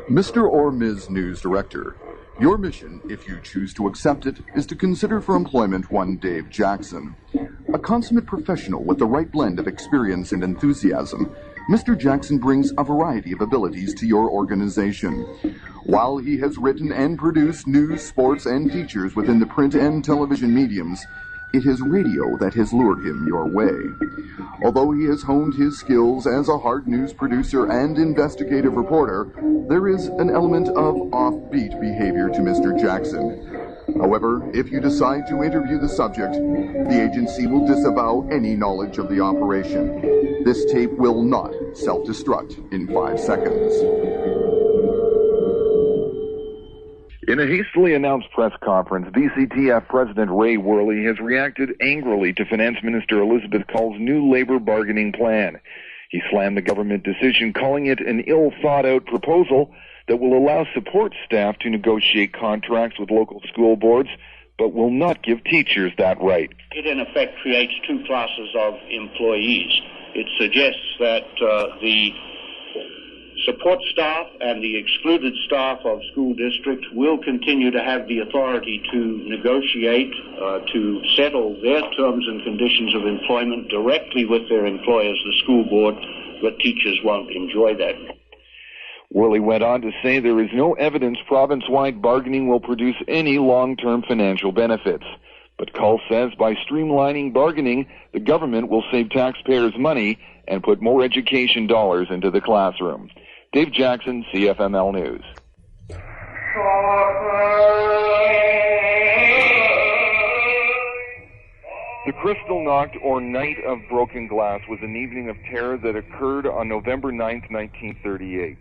Mr. or Ms. News Director, your mission, if you choose to accept it, is to consider for employment one Dave Jackson. A consummate professional with the right blend of experience and enthusiasm, Mr. Jackson brings a variety of abilities to your organization. While he has written and produced news, sports, and features within the print and television mediums, it is radio that has lured him your way. Although he has honed his skills as a hard news producer and investigative reporter, there is an element of offbeat behavior to Mr. Jackson. However, if you decide to interview the subject, the agency will disavow any knowledge of the operation. This tape will not self-destruct in 5 seconds. In a hastily announced press conference, BCTF President Ray Worley has reacted angrily to Finance Minister Elizabeth Cull's new labor bargaining plan. He slammed the government decision, calling it an ill-thought-out proposal that will allow support staff to negotiate contracts with local school boards, but will not give teachers that right. It, in effect, creates two classes of employees. It suggests that the support staff and the excluded staff of school districts will continue to have the authority to negotiate, to settle their terms and conditions of employment directly with their employers, the school board, but teachers won't enjoy that. Worley went on to say there is no evidence province-wide bargaining will produce any long-term financial benefits. But Cull says by streamlining bargaining, the government will save taxpayers money and put more education dollars into the classroom. Dave Jackson, CFML News. The Kristallnacht, or Night of Broken Glass, was an evening of terror that occurred on November 9, 1938.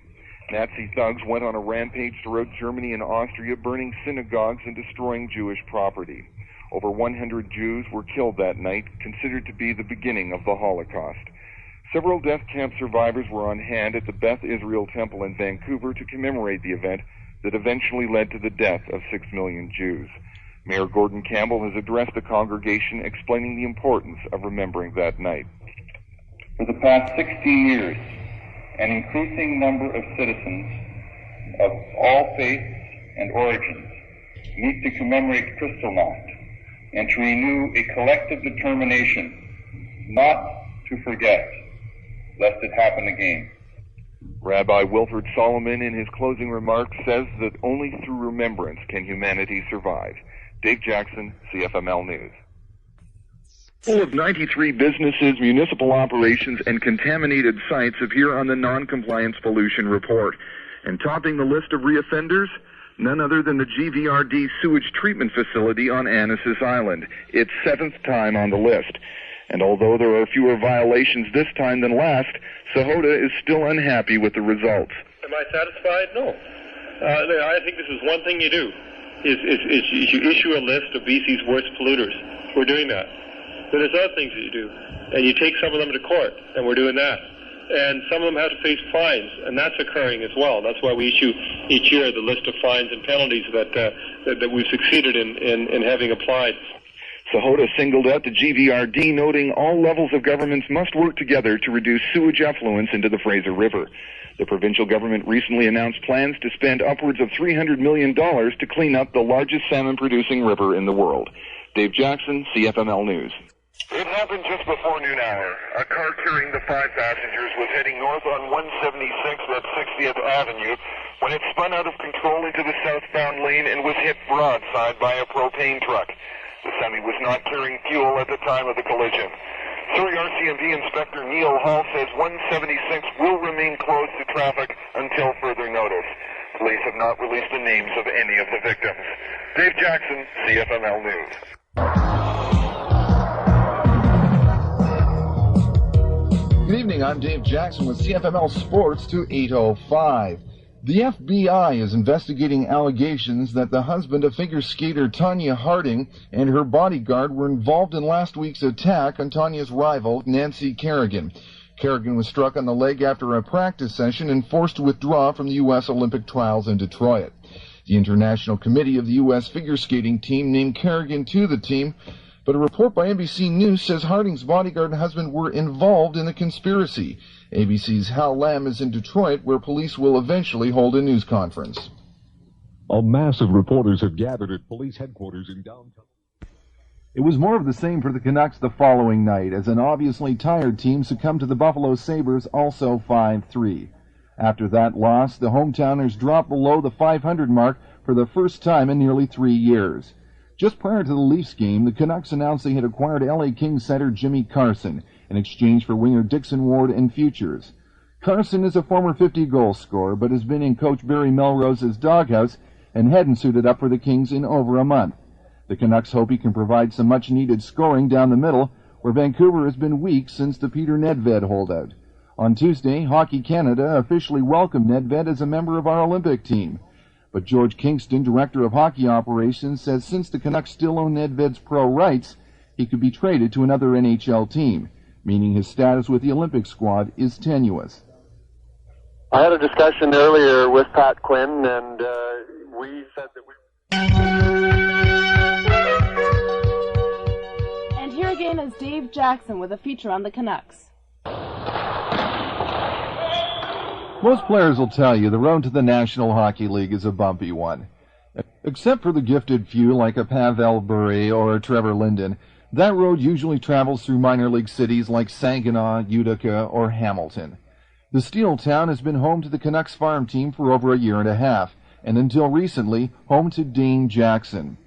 Nazi thugs went on a rampage throughout Germany and Austria, burning synagogues and destroying Jewish property. Over 100 Jews were killed that night, considered to be the beginning of the Holocaust. Several death camp survivors were on hand at the Beth Israel Temple in Vancouver to commemorate the event that eventually led to the death of 6 million Jews. Mayor Gordon Campbell has addressed the congregation, explaining the importance of remembering that night. For the past 16 years, an increasing number of citizens of all faiths and origins meet to commemorate Kristallnacht and to renew a collective determination not to forget, lest it happen again. Rabbi Wilfred Solomon, in his closing remarks, says that only through remembrance can humanity survive. Dave Jackson, CFML News. Full of 93 businesses, municipal operations, and contaminated sites appear on the Non-Compliance Pollution Report. And topping the list of reoffenders, none other than the GVRD sewage treatment facility on Annacis Island, its 7th time on the list. And although there are fewer violations this time than last, Sahota is still unhappy with the results. Am I satisfied? No. I think this is one thing you do, is you issue a list of BC's worst polluters. We're doing that. But there's other things that you do, and you take some of them to court, and we're doing that. And some of them have to face fines, and that's occurring as well. That's why we issue each year the list of fines and penalties that we've succeeded in having applied. Sahota singled out the GVRD, noting all levels of governments must work together to reduce sewage effluents into the Fraser River. The provincial government recently announced plans to spend upwards of $300 million to clean up the largest salmon-producing river in the world. Dave Jackson, CFML News. It happened just before noon hour. A car carrying the 5 passengers was heading north on 176 at 60th Avenue when it spun out of control into the southbound lane and was hit broadside by a propane truck. The semi was not carrying fuel at the time of the collision. Surrey RCMP Inspector Neil Hall says 176 will remain closed to traffic until further notice. Police have not released the names of any of the victims. Dave Jackson, CFML News. Good evening, I'm Dave Jackson with CFML Sports to 8:05. The FBI is investigating allegations that the husband of figure skater Tanya Harding and her bodyguard were involved in last week's attack on Tanya's rival, Nancy Kerrigan. Kerrigan was struck on the leg after a practice session and forced to withdraw from the U.S. Olympic trials in Detroit. The International Committee of the U.S. figure skating team named Kerrigan to the team, but a report by NBC News says Harding's bodyguard and husband were involved in the conspiracy. ABC's Hal Lamb is in Detroit, where police will eventually hold a news conference. A mass of reporters have gathered at police headquarters in downtown. It was more of the same for the Canucks the following night, as an obviously tired team succumbed to the Buffalo Sabres, also 5-3. After that loss, the hometowners dropped below the 500 mark for the first time in nearly 3 years. Just prior to the Leafs game, the Canucks announced they had acquired LA Kings center Jimmy Carson in exchange for winger Dixon Ward and futures. Carson is a former 50-goal scorer, but has been in Coach Barry Melrose's doghouse and hadn't suited up for the Kings in over a month. The Canucks hope he can provide some much-needed scoring down the middle, where Vancouver has been weak since the Peter Nedved holdout. On Tuesday, Hockey Canada officially welcomed Nedved as a member of our Olympic team. But George Kingston, director of hockey operations, says since the Canucks still own Nedved's pro rights, he could be traded to another NHL team, meaning his status with the Olympic squad is tenuous. I had a discussion earlier with Pat Quinn, and we said that we... And here again is Dave Jackson with a feature on the Canucks. Most players will tell you the road to the National Hockey League is a bumpy one. Except for the gifted few like a Pavel Bure or a Trevor Linden, that road usually travels through minor league cities like Saginaw, Utica, or Hamilton. The Steel Town has been home to the Canucks farm team for over a year and a half, and until recently, home to Dane Jackson.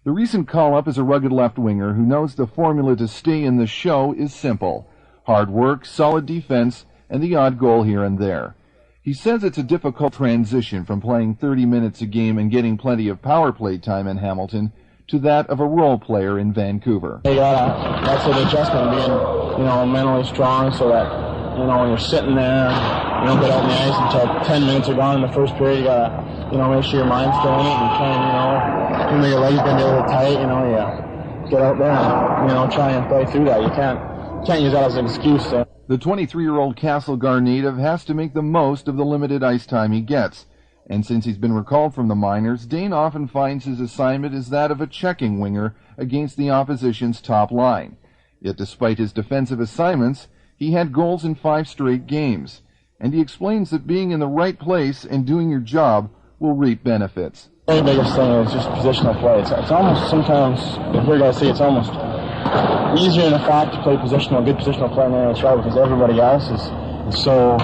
The recent call-up is a rugged left winger who knows the formula to stay in the show is simple: hard work, solid defense, and the odd goal here and there. He says it's a difficult transition from playing 30 minutes a game and getting plenty of power play time in Hamilton to that of a role player in Vancouver. That's an adjustment, being, mentally strong, so that, when you're sitting there, you don't get out on the ice until 10 minutes are gone in the first period. You gotta, make sure your mind's still in it and try and, your legs bend a little tight, you get out there and, try and play through that. You can't use that as an excuse. The 23-year-old Castlegar native has to make the most of the limited ice time he gets. And since he's been recalled from the minors, Dane often finds his assignment is that of a checking winger against the opposition's top line. Yet despite his defensive assignments, he had goals in 5 straight games. And he explains that being in the right place and doing your job will reap benefits. The biggest thing is just positional play. It's almost sometimes, if we're going to say it's almost easier in the fact to play good positional play in the NHL because everybody else is so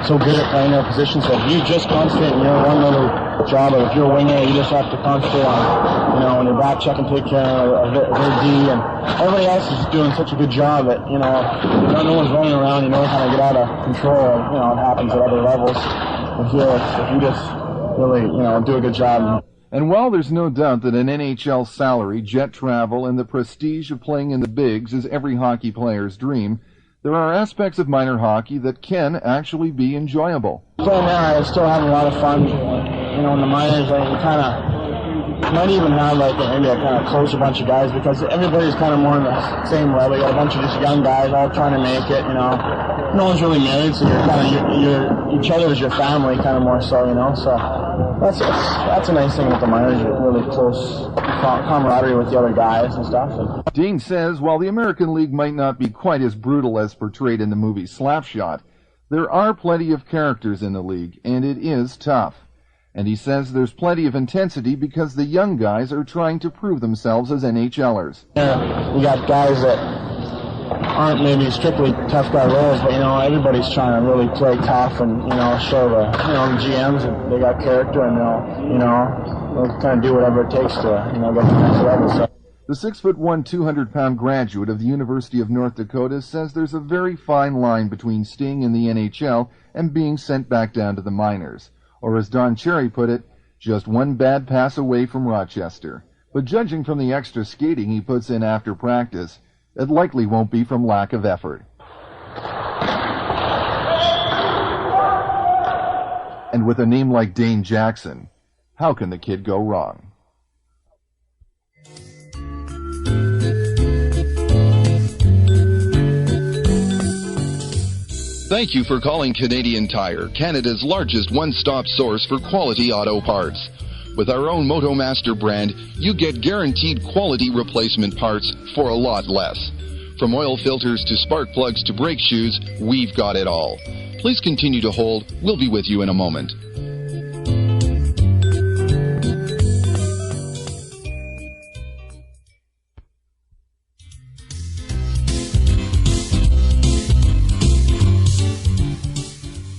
good at playing their position. So if you just concentrate on your one little job, or if you're a winger, you just have to concentrate on, when you're back check and take care of their D, and everybody else is doing such a good job that, no one's running around, you know how to get out of control. It happens at other levels. If you just really, do a good job. And while there's no doubt that an NHL salary, jet travel, and the prestige of playing in the bigs is every hockey player's dream, there are aspects of minor hockey that can actually be enjoyable. Playing there, I still having a lot of fun. In the minors, you might even have maybe a kind of closer bunch of guys because everybody's kind of more in the same level. You got a bunch of just young guys all trying to make it. No one's really married, so you're kind of each other is your family, kind of more so. So that's a nice thing with the minors. You're really close camaraderie with the other guys and stuff. Dean says while the American League might not be quite as brutal as portrayed in the movie Slapshot, there are plenty of characters in the league, and it is tough. And he says there's plenty of intensity because the young guys are trying to prove themselves as NHLers. You got guys that aren't maybe strictly tough guy roles, but everybody's trying to really play tough and show the GMs that they got character and they'll kind of do whatever it takes to get to the next level. So. The 6'1", 200-pound graduate of the University of North Dakota says there's a very fine line between staying in the NHL and being sent back down to the minors. Or as Don Cherry put it, just one bad pass away from Rochester. But judging from the extra skating he puts in after practice, it likely won't be from lack of effort. And with a name like Dane Jackson, how can the kid go wrong? Thank you for calling Canadian Tire, Canada's largest one-stop source for quality auto parts. With our own MotoMaster brand, you get guaranteed quality replacement parts for a lot less. From oil filters to spark plugs to brake shoes, we've got it all. Please continue to hold. We'll be with you in a moment.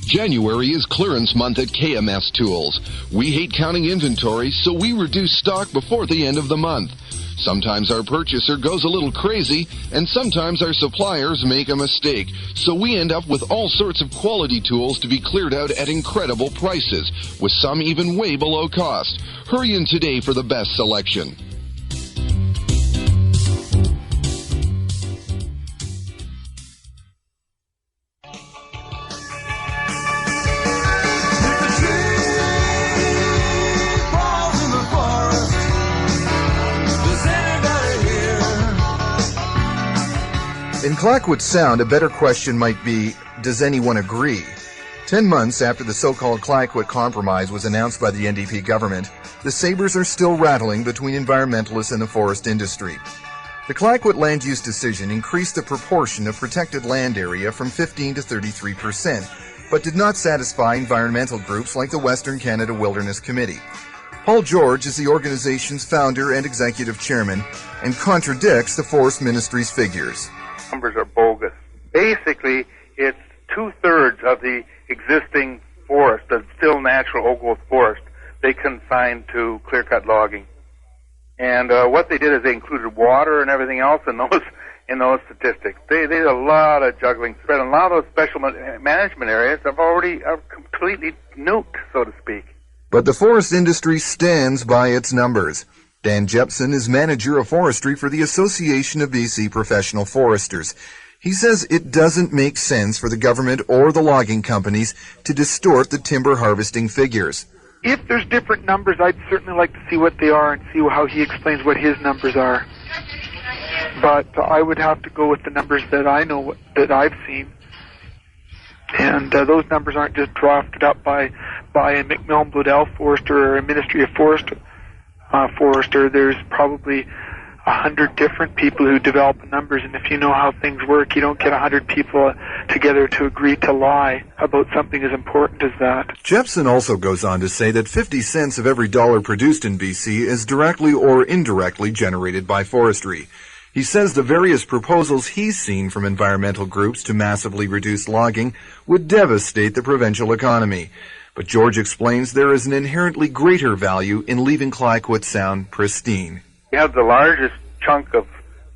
January is clearance month at KMS Tools. We hate counting inventory, so we reduce stock before the end of the month. Sometimes our purchaser goes a little crazy, and sometimes our suppliers make a mistake, so we end up with all sorts of quality tools to be cleared out at incredible prices, with some even way below cost. Hurry in today for the best selection. In Clayoquot Sound, a better question might be, does anyone agree? 10 months after the so-called Clayoquot Compromise was announced by the NDP government, the sabers are still rattling between environmentalists and the forest industry. The Clayoquot land use decision increased the proportion of protected land area from 15 to 33%, but did not satisfy environmental groups like the Western Canada Wilderness Committee. Paul George is the organization's founder and executive chairman and contradicts the Forest Ministry's figures. Numbers are bogus. Basically, it's 2/3 of the existing forest, the still natural oak growth forest, they consigned to clear-cut logging. And what they did is they included water and everything else in those statistics. They did a lot of juggling. And a lot of those special management areas are completely nuked, so to speak. But the forest industry stands by its numbers. Dan Jepson is manager of forestry for the Association of BC Professional Foresters. He says it doesn't make sense for the government or the logging companies to distort the timber harvesting figures. If there's different numbers, I'd certainly like to see what they are and see how he explains what his numbers are. But I would have to go with the numbers that I know, that I've seen. And those numbers aren't just drafted up by a McMillan Bloedel forester or a Ministry of Forester. There's probably 100 different people who develop the numbers, and if you know how things work, you don't get 100 people together to agree to lie about something as important as that. Jepson also goes on to say that 50 cents of every dollar produced in BC is directly or indirectly generated by forestry. He says the various proposals he's seen from environmental groups to massively reduce logging would devastate the provincial economy. But George explains there is an inherently greater value in leaving Clayoquot Sound pristine. We have the largest chunk of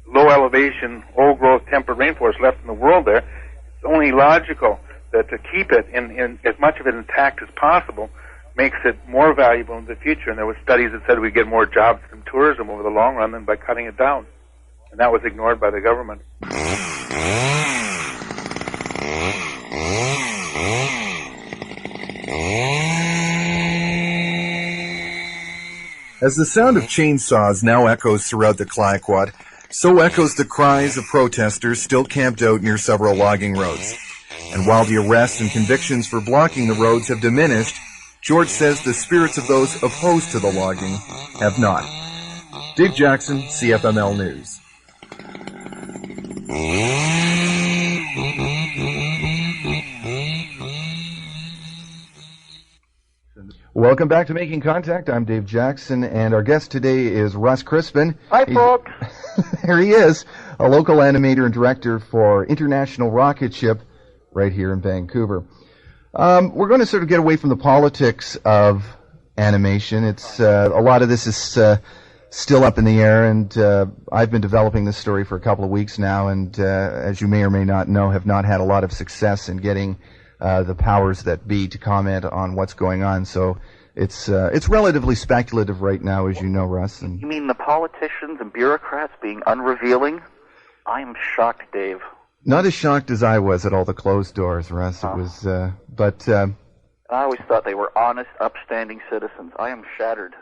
low-elevation, old-growth temperate rainforest left in the world there. It's only logical that to keep it in as much of it intact as possible makes it more valuable in the future. And there were studies that said we'd get more jobs from tourism over the long run than by cutting it down. And that was ignored by the government. As the sound of chainsaws now echoes throughout the Clayoquot, so echoes the cries of protesters still camped out near several logging roads. And while the arrests and convictions for blocking the roads have diminished, George says the spirits of those opposed to the logging have not. Dave Jackson, CFML News. Welcome back to Making Contact. I'm Dave Jackson, and our guest today is Russ Crispin. Hi, folks. There he is, a local animator and director for International Rocket Ship right here in Vancouver. We're going to sort of get away from the politics of animation. It's a lot of this is still up in the air, and I've been developing this story for a couple of weeks now, and as you may or may not know, have not had a lot of success in getting the powers that be to comment on what's going on. So it's relatively speculative right now, as you know, Russ. And you mean the politicians and bureaucrats being unrevealing? I am shocked, Dave. Not as shocked as I was at all the closed doors, Russ. It was, but I always thought they were honest, upstanding citizens. I am shattered.